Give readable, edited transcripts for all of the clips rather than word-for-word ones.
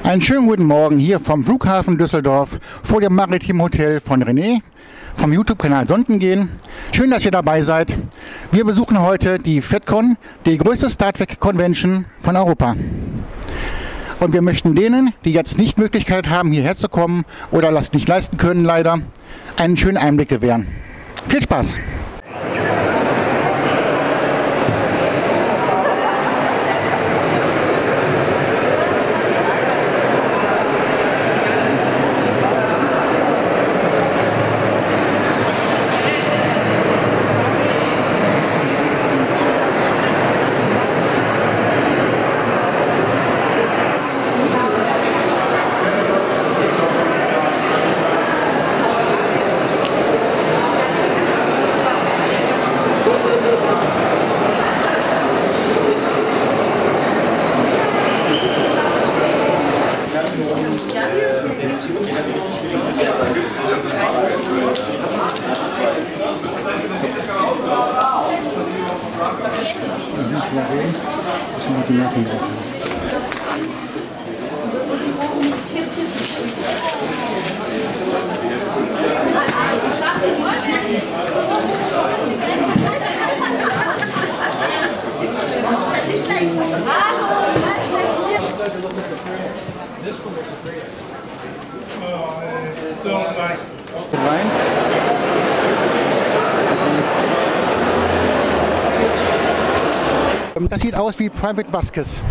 Einen schönen guten Morgen hier vom Flughafen Düsseldorf vor dem Maritim Hotel von René vom YouTube-Kanal Sondengehen. Schön, dass ihr dabei seid. Wir besuchen heute die FedCon, die größte Star Trek Convention von Europa. Und wir möchten denen, die jetzt nicht Möglichkeit haben, hierher zu kommen oder das nicht leisten können, leider, einen schönen Einblick gewähren. Viel Spaß! Das sieht aus wie Private Vasquez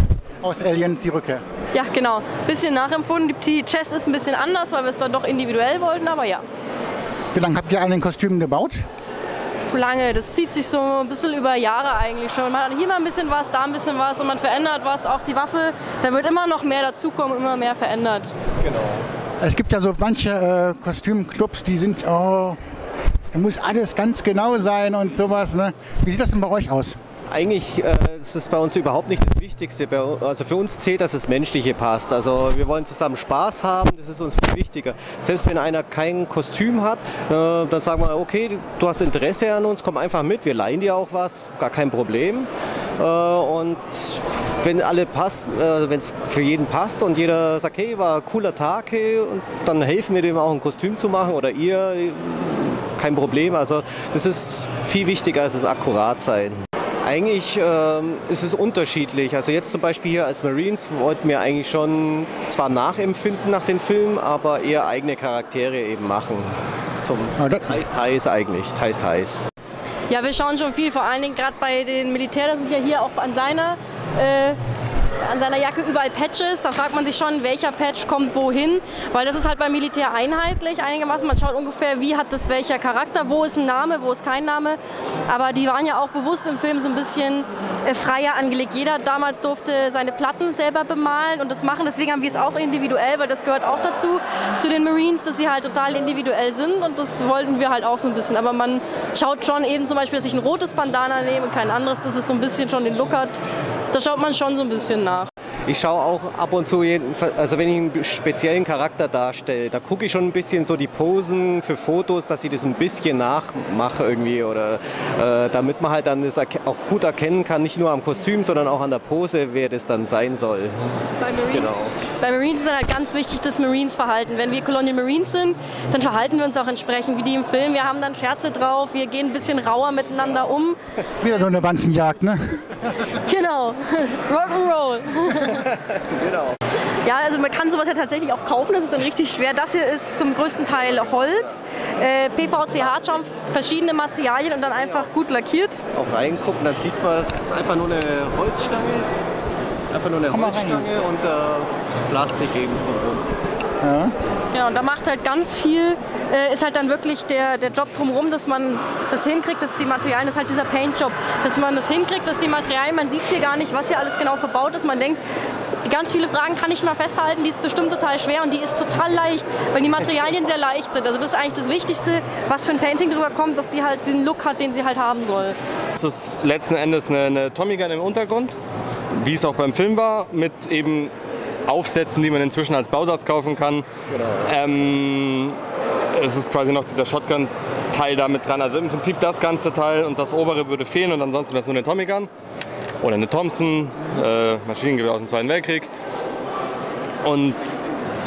aus Aliens, die Rückkehr. Ja, genau. Bisschen nachempfunden. Die Chest ist ein bisschen anders, weil wir es dann doch individuell wollten, aber ja. Wie lange habt ihr an den Kostümen gebaut? Lange. Das zieht sich so ein bisschen über Jahre eigentlich schon. Man hat hier mal ein bisschen was, da ein bisschen was und man verändert was. Auch die Waffe, da wird immer noch mehr dazukommen, immer mehr verändert. Genau. Es gibt ja so manche Kostümclubs, die sind, da muss alles ganz genau sein und sowas. Ne? Wie sieht das denn bei euch aus? Eigentlich ist es bei uns überhaupt nicht das Wichtigste. Also für uns zählt, dass das Menschliche passt. Also wir wollen zusammen Spaß haben, das ist uns viel wichtiger. Selbst wenn einer kein Kostüm hat, dann sagen wir, okay, du hast Interesse an uns, komm einfach mit, wir leihen dir auch was, gar kein Problem. Und wenn alle passt, wenn es für jeden passt und jeder sagt, hey, war ein cooler Tag, hey, und dann helfen wir dem auch ein Kostüm zu machen oder ihr, kein Problem. Also das ist viel wichtiger als das Akkuratsein. Eigentlich ist es unterschiedlich. Also jetzt zum Beispiel hier als Marines wollten wir eigentlich schon zwar nachempfinden nach den Filmen, aber eher eigene Charaktere eben machen. Zum heiß eigentlich, heiß. Ja, wir schauen schon viel, vor allen Dingen gerade bei den Militär, da sind ja hier auch an seiner Jacke überall Patches, da fragt man sich schon, welcher Patch kommt wohin, weil das ist halt beim Militär einheitlich einigermaßen, man schaut ungefähr, wie hat das welcher Charakter, wo ist ein Name, wo ist kein Name, aber die waren ja auch bewusst im Film so ein bisschen freier angelegt. Jeder damals durfte seine Platten selber bemalen und das machen, deswegen haben wir es auch individuell, weil das gehört auch dazu, zu den Marines, dass sie halt total individuell sind und das wollten wir halt auch so ein bisschen, aber man schaut schon eben zum Beispiel, dass ich ein rotes Bandana nehme und kein anderes, dass es so ein bisschen schon den Look hat, da schaut man schon so ein bisschen nach. Ich schaue auch ab und zu, also wenn ich einen speziellen Charakter darstelle, da gucke ich schon ein bisschen so die Posen für Fotos, dass ich das ein bisschen nachmache irgendwie oder damit man halt dann das auch gut erkennen kann, nicht nur am Kostüm, sondern auch an der Pose, wer das dann sein soll. Bei Marines ist halt ganz wichtig das Marines-Verhalten. Wenn wir Colonial Marines sind, dann verhalten wir uns auch entsprechend wie die im Film. Wir haben dann Scherze drauf, wir gehen ein bisschen rauer miteinander um. Wieder nur eine Wanzenjagd, ne? Genau, Rock'n'Roll. Genau. Ja, also man kann sowas ja tatsächlich auch kaufen, das ist dann richtig schwer. Das hier ist zum größten Teil Holz, PVC, Hartschaum, verschiedene Materialien und dann einfach gut lackiert. Auch reingucken, dann sieht man, es ist einfach nur eine Holzstange. Einfach nur eine Holzstange und Plastik eben drumherum. Ja. Genau, da macht halt ganz viel, ist halt dann wirklich der Job drumherum, dass man das hinkriegt, dass die Materialien, das ist halt dieser Paint-Job, dass man das hinkriegt, dass die Materialien, man sieht es hier gar nicht, was hier alles genau verbaut ist, man denkt, ganz viele Fragen kann ich mal festhalten, die ist bestimmt total schwer und die ist total leicht, weil die Materialien sehr leicht sind. Also das ist eigentlich das Wichtigste, was für ein Painting drüber kommt, dass die halt den Look hat, den sie halt haben soll. Das ist letzten Endes eine Tommy Gun im Untergrund, wie es auch beim Film war, mit eben Aufsätzen, die man inzwischen als Bausatz kaufen kann. Genau. Es ist quasi noch dieser Shotgun-Teil da mit dran. Also im Prinzip das ganze Teil und das obere würde fehlen und ansonsten wäre es nur eine Tommy Gun oder eine Thompson, Maschinengewehr aus dem Zweiten Weltkrieg. Und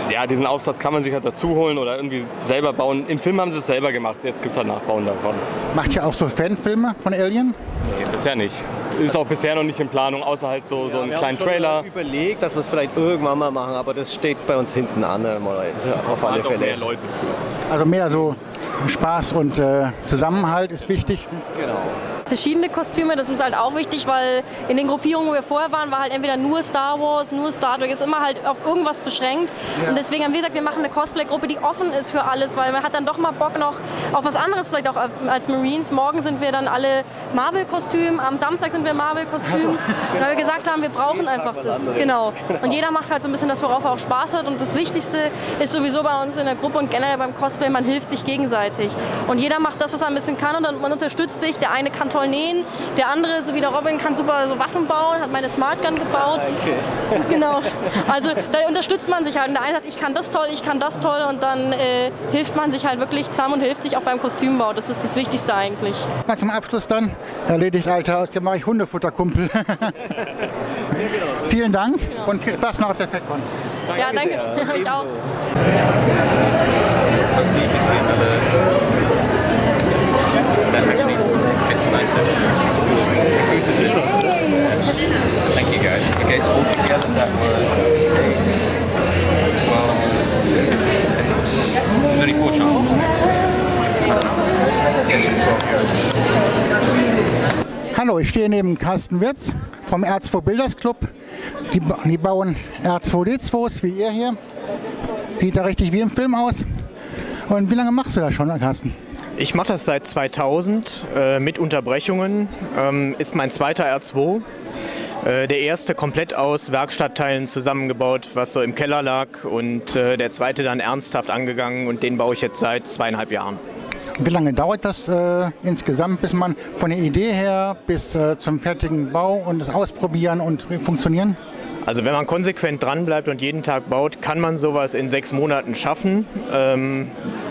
ja, diesen Aufsatz kann man sich halt dazu holen oder irgendwie selber bauen. Im Film haben sie es selber gemacht, jetzt gibt es halt Nachbauen davon. Macht ihr auch so Fanfilme von Alien? Nee, bisher nicht. Ist auch bisher noch nicht in Planung, außer halt so einen kleinen Trailer. Wir haben überlegt, dass wir es vielleicht irgendwann mal machen, aber das steht bei uns hinten an, auf alle Fälle. Mehr Leute für. Also mehr so Spaß und Zusammenhalt ist wichtig. Genau. Verschiedene Kostüme, das ist uns halt auch wichtig, weil in den Gruppierungen, wo wir vorher waren, war halt entweder nur Star Wars, nur Star Trek, ist immer halt auf irgendwas beschränkt. Ja. Und deswegen haben wir gesagt, wir machen eine Cosplay-Gruppe, die offen ist für alles, weil man hat dann doch mal Bock noch auf was anderes, vielleicht auch als Marines. Morgen sind wir dann alle Marvel-Kostüm, am Samstag sind wir Marvel-Kostüm, weil wir gesagt haben, wir brauchen einfach das. Genau. Und jeder macht halt so ein bisschen das, worauf er auch Spaß hat. Und das Wichtigste ist sowieso bei uns in der Gruppe und generell beim Cosplay, man hilft sich gegenseitig. Und jeder macht das, was er ein bisschen kann und dann, man unterstützt sich. Der eine kann toll nähen, der andere, so wie der Robin, kann super so Waffen bauen, hat meine Smart Gun gebaut. Danke. Genau. Also da unterstützt man sich halt. Und der eine sagt, ich kann das toll, ich kann das toll und dann hilft man sich halt wirklich zusammen und hilft sich auch beim Kostümbau. Das ist das Wichtigste eigentlich. Na, zum Abschluss dann, erledigt Alter aus, jetzt mache ich Hundefutterkumpel. Vielen Dank und viel Spaß noch auf der FedCon. Ja, danke. Ich auch. That actually fits nicely. Thank you guys. Okay, so all together that were 12. There's only 4 charms. Hallo, ich stehe neben Carsten Wirz vom R2 Builders Club. Die bauen R2D2s wie ihr hier. Sieht da richtig wie im Film aus. Und wie lange machst du das schon, Carsten? Ich mache das seit 2000 mit Unterbrechungen. Ist mein zweiter R2. Der erste komplett aus Werkstattteilen zusammengebaut, was so im Keller lag. Und der zweite dann ernsthaft angegangen und den baue ich jetzt seit 2,5 Jahren. Wie lange dauert das insgesamt, bis man von der Idee her bis zum fertigen Bau und das Ausprobieren und Funktionieren? Also wenn man konsequent dran bleibt und jeden Tag baut, kann man sowas in 6 Monaten schaffen.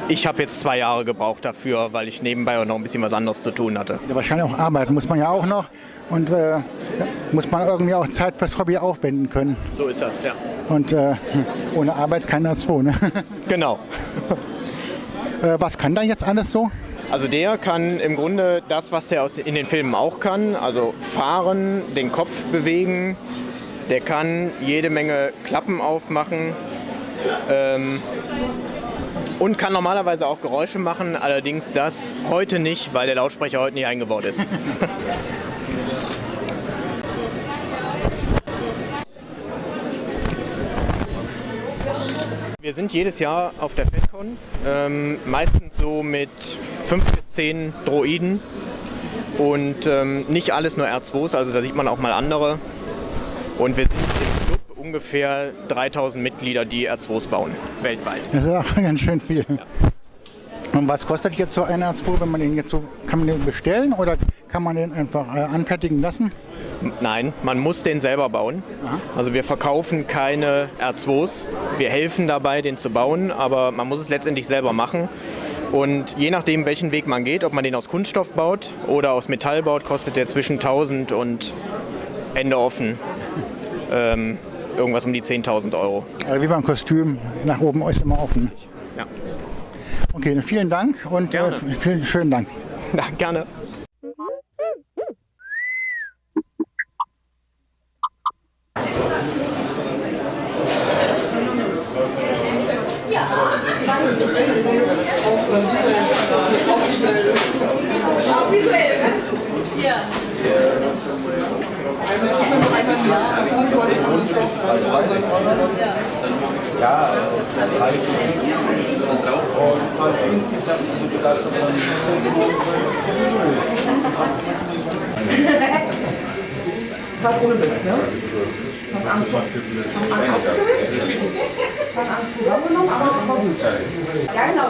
Ich habe jetzt 2 Jahre gebraucht dafür, weil ich nebenbei auch noch ein bisschen was anderes zu tun hatte. Ja, wahrscheinlich auch arbeiten muss man ja auch noch und muss man irgendwie auch Zeit fürs Hobby aufwenden können. So ist das, ja. Und ohne Arbeit kein R2, ne? Genau. Was kann da jetzt alles so? Also der kann im Grunde das, was er in den Filmen auch kann, also fahren, den Kopf bewegen. Der kann jede Menge Klappen aufmachen und kann normalerweise auch Geräusche machen, allerdings das heute nicht, weil der Lautsprecher heute nicht eingebaut ist. Wir sind jedes Jahr auf der FedCon, meistens so mit 5 bis 10 Droiden und nicht alles nur R2s, also da sieht man auch mal andere. Und wir sind im Club ungefähr 3000 Mitglieder, die R2s bauen, weltweit. Das ist auch ganz schön viel. Ja. Und was kostet jetzt so ein R2, wenn man den jetzt so, kann man den bestellen oder kann man den einfach anfertigen lassen? Nein, man muss den selber bauen. Aha. Also wir verkaufen keine R2s. Wir helfen dabei, den zu bauen, aber man muss es letztendlich selber machen. Und je nachdem, welchen Weg man geht, ob man den aus Kunststoff baut oder aus Metall baut, kostet der zwischen 1000 und Ende offen irgendwas um die 10.000 Euro. Also wie beim Kostüm, nach oben ist immer offen. Ja. Okay, vielen Dank und schönen Dank. Ja, gerne. Was ohne Witz, ne? Von Angst genommen, aber das war gut. Ja, genau.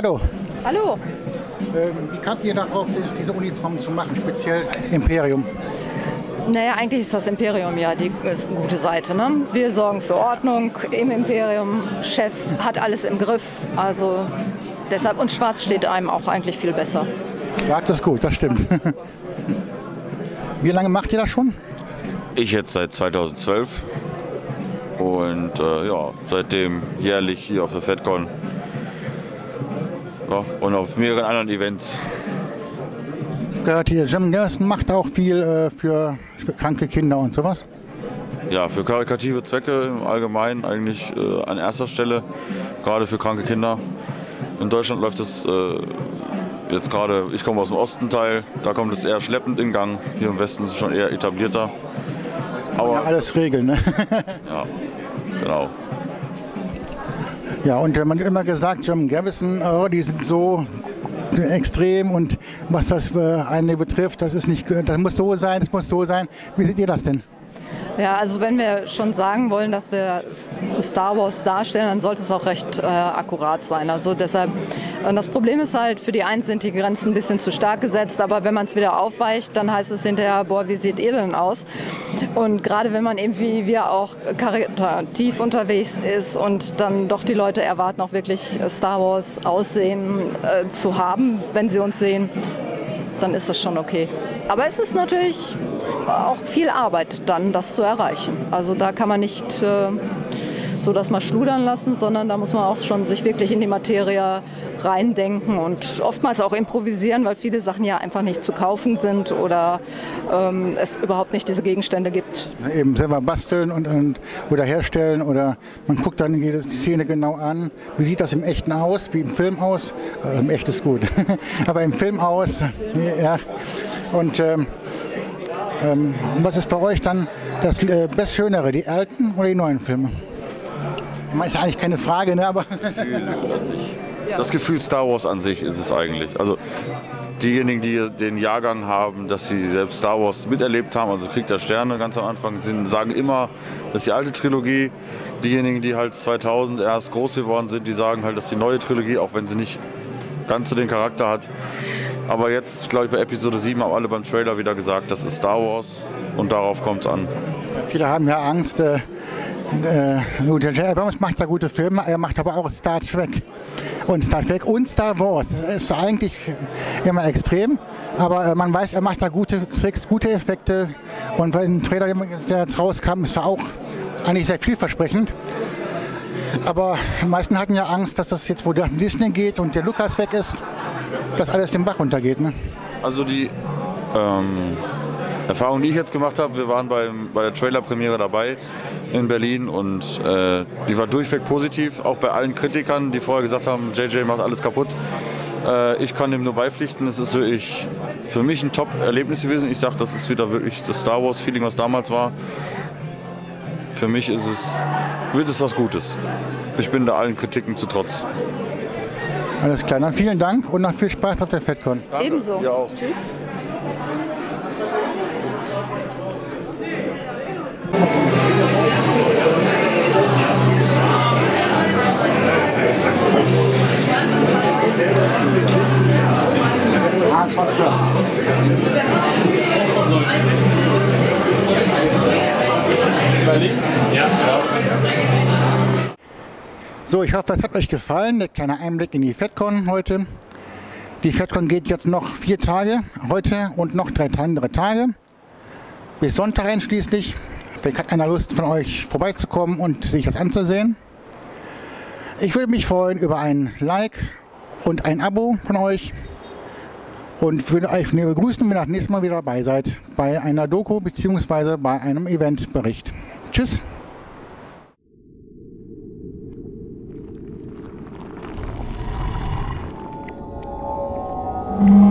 Hallo. Hallo. Wie kamt ihr darauf, diese Uniform zu machen, speziell Imperium? Naja, eigentlich ist das Imperium ja die ist eine gute Seite. Ne? Wir sorgen für Ordnung im Imperium. Chef hat alles im Griff. Also deshalb, und schwarz steht einem auch eigentlich viel besser. Schwarz ist gut, das stimmt. Wie lange macht ihr das schon? Ich jetzt seit 2012 und ja, seitdem jährlich hier auf der FedCon, ja, und auf mehreren anderen Events. Gehört hier, Jim Garrison macht auch viel für kranke Kinder und sowas? Ja, für karitative Zwecke im Allgemeinen eigentlich an erster Stelle, gerade für kranke Kinder. In Deutschland läuft es jetzt gerade, ich komme aus dem Ostenteil, da kommt es eher schleppend in Gang. Hier im Westen ist es schon eher etablierter. Aber ja, alles regeln, ne? Ja, genau. Ja, und man hat immer gesagt, Jim Garrison, oh, die sind so extrem und was das eine betrifft, das ist nicht, das muss so sein, das muss so sein. Wie seht ihr das denn? Ja, also wenn wir schon sagen wollen, dass wir Star Wars darstellen, dann sollte es auch recht akkurat sein. Also deshalb, das Problem ist halt, für die einen sind die Grenzen ein bisschen zu stark gesetzt, aber wenn man es wieder aufweicht, dann heißt es hinterher, boah, wie seht ihr denn aus? Und gerade wenn man eben wie wir auch karitativ unterwegs ist und dann doch die Leute erwarten, auch wirklich Star Wars Aussehen zu haben, wenn sie uns sehen, dann ist das schon okay. Aber es ist natürlich auch viel Arbeit dann, das zu erreichen. Also da kann man nicht so das mal schludern lassen, sondern da muss man auch schon sich wirklich in die Materie reindenken und oftmals auch improvisieren, weil viele Sachen ja einfach nicht zu kaufen sind oder es überhaupt nicht diese Gegenstände gibt. Eben selber basteln oder herstellen oder man guckt dann jede Szene genau an. Wie sieht das im Echten aus, wie im Film aus? Im Echt ist gut, aber im Film aus, ja. Und was ist bei euch dann das Bestschönere, die alten oder die neuen Filme? Ich meine, ist eigentlich keine Frage, ne? Aber das Gefühl Star Wars an sich ist es eigentlich. Also diejenigen, die den Jahrgang haben, dass sie selbst Star Wars miterlebt haben, also Krieg der Sterne ganz am Anfang, sagen immer, das ist die alte Trilogie. Diejenigen, die halt 2000 erst groß geworden sind, die sagen halt, das ist die neue Trilogie, auch wenn sie nicht ganz so den Charakter hat. Aber jetzt, glaube ich, bei Episode 7 haben alle beim Trailer wieder gesagt, das ist Star Wars und darauf kommt es an. Viele haben ja Angst, J.J. Abrams macht da gute Filme, er macht aber auch Star Trek. Und Star Trek und Star Wars. Das ist eigentlich immer extrem, aber man weiß, er macht da gute Tricks, gute Effekte. Und weil ein Trailer, der jetzt rauskam, ist da auch eigentlich sehr vielversprechend. Aber die meisten hatten ja Angst, dass das jetzt, wo der Disney geht und der Lucas weg ist, dass alles den Bach runtergeht. Ne? Also die Erfahrung, die ich jetzt gemacht habe, wir waren bei der Trailer-Premiere dabei in Berlin und die war durchweg positiv, auch bei allen Kritikern, die vorher gesagt haben, JJ macht alles kaputt. Ich kann dem nur beipflichten, es ist wirklich für mich ein Top-Erlebnis gewesen. Ich sage, das ist wieder wirklich das Star Wars-Feeling, was damals war. Für mich wird es was Gutes. Ich bin da allen Kritiken zu trotz. Alles klar, dann vielen Dank und noch viel Spaß auf der FedCon. Danke. Ebenso. Ja auch. Tschüss. So, ich hoffe, es hat euch gefallen, der kleine Einblick in die FedCon heute. Die FedCon geht jetzt noch 4 Tage, heute und noch 3 andere Tage. Bis Sonntag einschließlich. Vielleicht hat einer Lust von euch vorbeizukommen und sich das anzusehen. Ich würde mich freuen über ein Like und ein Abo von euch. Und würde euch begrüßen, wenn ihr das nächste Mal wieder dabei seid bei einer Doku bzw. bei einem Eventbericht. Tschüss! Mm-hmm.